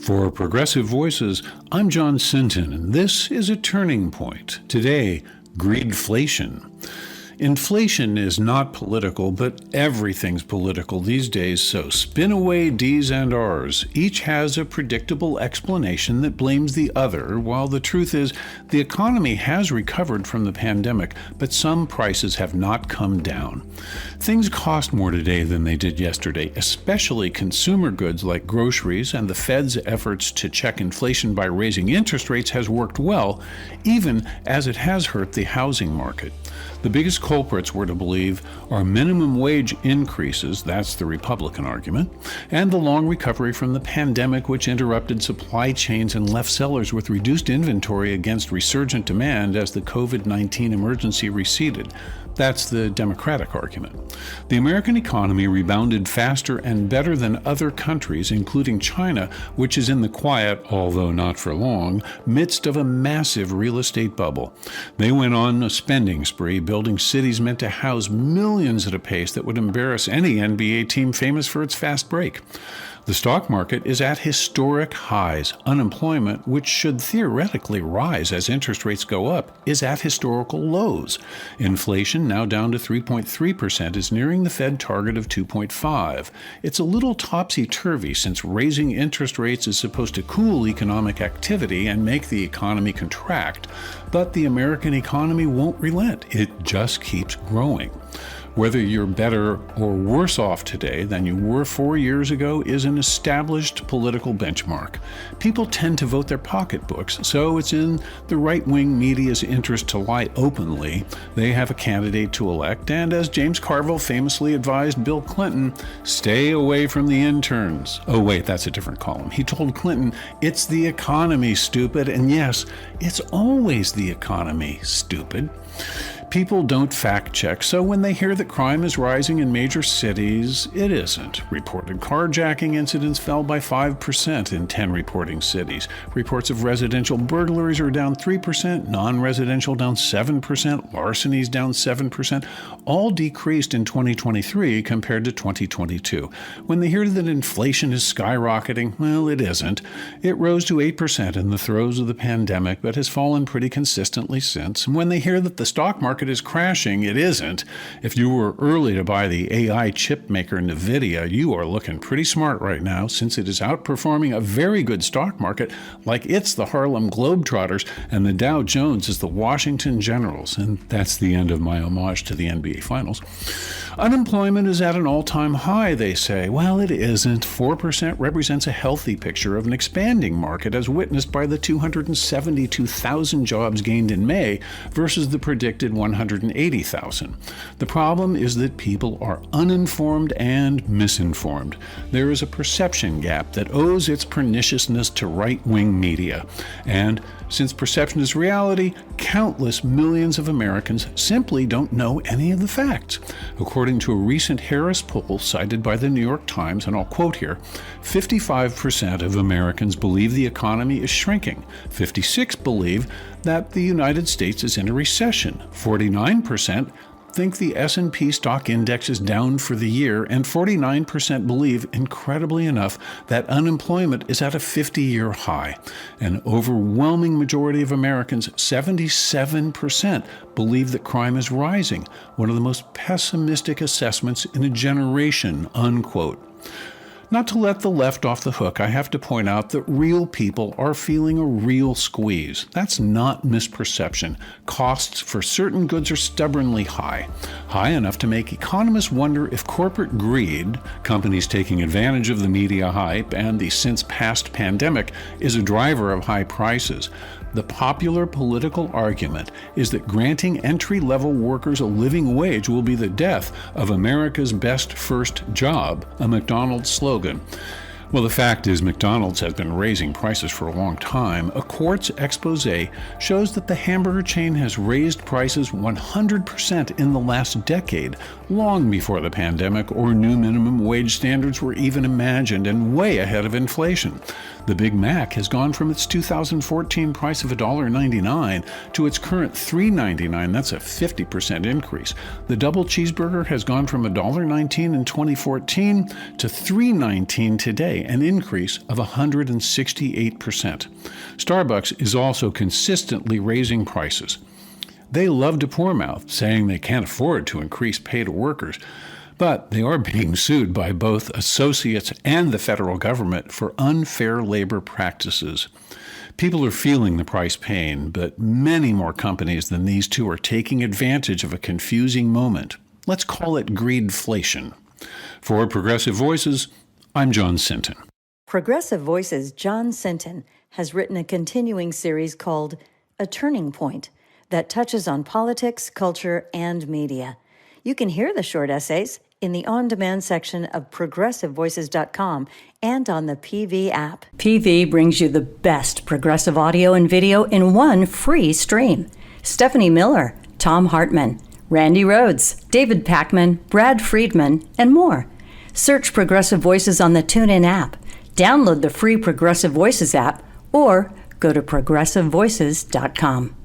For Progressive Voices, I'm John Sinton, and this is A Turning Point. Today, greedflation. Inflation is not political, but everything's political these days, so spin away D's and R's. Each has a predictable explanation that blames the other, while the truth is the economy has recovered from the pandemic, but some prices have not come down. Things cost more today than they did yesterday, especially consumer goods like groceries, and the Fed's efforts to check inflation by raising interest rates has worked well, even as it has hurt the housing market. The biggest culprits, we're to believe, are minimum wage increases, that's the Republican argument, and the long recovery from the pandemic, which interrupted supply chains and left sellers with reduced inventory against resurgent demand as the COVID-19 emergency receded. That's the Democratic argument. The American economy rebounded faster and better than other countries, including China, which is in the quiet, although not for long, midst of a massive real estate bubble. They went on a spending spree, building cities meant to house millions at a pace that would embarrass any NBA team famous for its fast break. The stock market is at historic highs. Unemployment, which should theoretically rise as interest rates go up, is at historical lows. Inflation, now down to 3.3%, is nearing the Fed target of 2.5%. It's a little topsy-turvy since raising interest rates is supposed to cool economic activity and make the economy contract. But the American economy won't relent. It just keeps growing. Whether you're better or worse off today than you were 4 years ago is an established political benchmark. People tend to vote their pocketbooks, so it's in the right-wing media's interest to lie openly. They have a candidate to elect, and as James Carville famously advised Bill Clinton, stay away from the interns. Oh wait, that's a different column. He told Clinton, it's the economy, stupid, and yes, it's always the economy, stupid. People don't fact check, so when they hear that crime is rising in major cities, it isn't. Reported carjacking incidents fell by 5% in 10 reporting cities. Reports of residential burglaries are down 3%, non-residential down 7%, larcenies down 7%, all decreased in 2023 compared to 2022. When they hear that inflation is skyrocketing, well, it isn't. It rose to 8% in the throes of the pandemic, but has fallen pretty consistently since. And when they hear that the stock market is crashing, it isn't. If you were early to buy the AI chip maker NVIDIA, you are looking pretty smart right now since it is outperforming a very good stock market like it's the Harlem Globetrotters and the Dow Jones is the Washington Generals. And that's the end of my homage to the NBA Finals. Unemployment is at an all-time high, they say. Well, it isn't. 4% represents a healthy picture of an expanding market as witnessed by the 272,000 jobs gained in May versus the predicted 180,000. The problem is that people are uninformed and misinformed. There is a perception gap that owes its perniciousness to right-wing media. And since perception is reality, countless millions of Americans simply don't know any of the facts. According to a recent Harris poll cited by the New York Times, and I'll quote here, 55% of Americans believe the economy is shrinking. 56% believe that the United States is in a recession. 49% think the S&P stock index is down for the year, and 49% believe, incredibly enough, that unemployment is at a 50-year high. An overwhelming majority of Americans, 77%, believe that crime is rising, one of the most pessimistic assessments in a generation, unquote. Not to let the left off the hook, I have to point out that real people are feeling a real squeeze. That's not misperception. Costs for certain goods are stubbornly high enough to make economists wonder if corporate greed, companies taking advantage of the media hype, and the since-past pandemic is a driver of high prices. The popular political argument is that granting entry-level workers a living wage will be the death of America's best first job, a McDonald's slogan. Well, the fact is McDonald's has been raising prices for a long time. A Quartz expose shows that the hamburger chain has raised prices 100% in the last decade, long before the pandemic or new minimum wage standards were even imagined, and way ahead of inflation. The Big Mac has gone from its 2014 price of $1.99 to its current $3.99. That's a 50% increase. The double cheeseburger has gone from $1.19 in 2014 to $3.19 today. today an increase of 168%. Starbucks is also consistently raising prices. They love to poor mouth, saying they can't afford to increase pay to workers, but they are being sued by both associates and the federal government for unfair labor practices. People are feeling the price pain, but many more companies than these two are taking advantage of a confusing moment. Let's call it greedflation. For Progressive Voices, I'm John Sinton. Progressive Voices' John Sinton has written a continuing series called A Turning Point that touches on politics, culture, and media. You can hear the short essays in the on-demand section of progressivevoices.com and on the PV app. PV brings you the best progressive audio and video in one free stream. Stephanie Miller, Tom Hartman, Randy Rhodes, David Packman, Brad Friedman, and more. Search Progressive Voices on the TuneIn app, download the free Progressive Voices app, or go to progressivevoices.com.